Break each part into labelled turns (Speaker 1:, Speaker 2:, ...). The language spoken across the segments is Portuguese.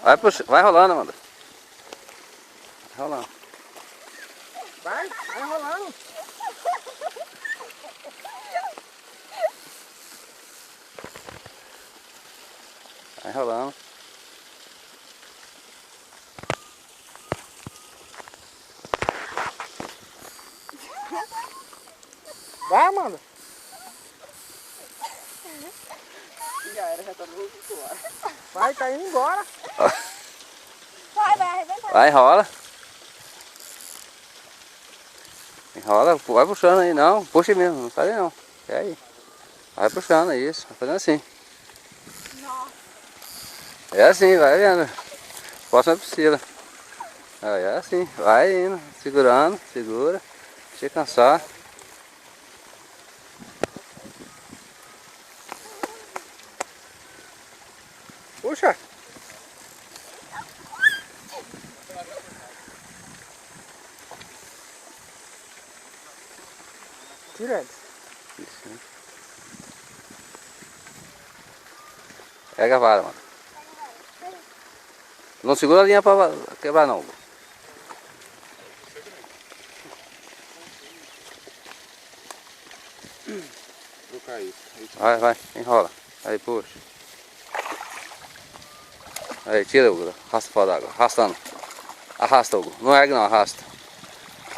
Speaker 1: Vai, puxa, vai rolando, Amanda. Vai rolando.
Speaker 2: Vai rolando.
Speaker 1: Vai rolando.
Speaker 2: Vai, Amanda. Já era, já tá no vai, tá indo embora.
Speaker 3: Vai arrebentar.
Speaker 1: Vai, rola. Enrola, vai puxando aí, não. Puxa mesmo, não sai não. É aí. Vai puxando, é isso. Vai fazendo assim.
Speaker 3: Nossa.
Speaker 1: É assim, vai vendo. Próxima piscina. Aí, é assim, vai indo, segurando, segura. Deixa cansar.
Speaker 2: Puxa. Tira eles.
Speaker 1: Isso. Pega a vara, mano. Não segura a linha pra quebrar não.
Speaker 4: Vou cair.
Speaker 1: Vai, vai, enrola. Aí puxa. Aí tira, Hugo. Arrasta fora d'água. Arrastando. Arrasta, Hugo. Não ergue não, arrasta.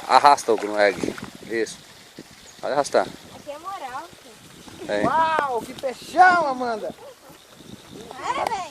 Speaker 1: Arrasta, Hugo, não ergue. Isso. Pode arrastar.
Speaker 3: Aqui é moral, filho.
Speaker 1: Aí.
Speaker 2: Uau, que peixão, Amanda.
Speaker 3: Para, velho.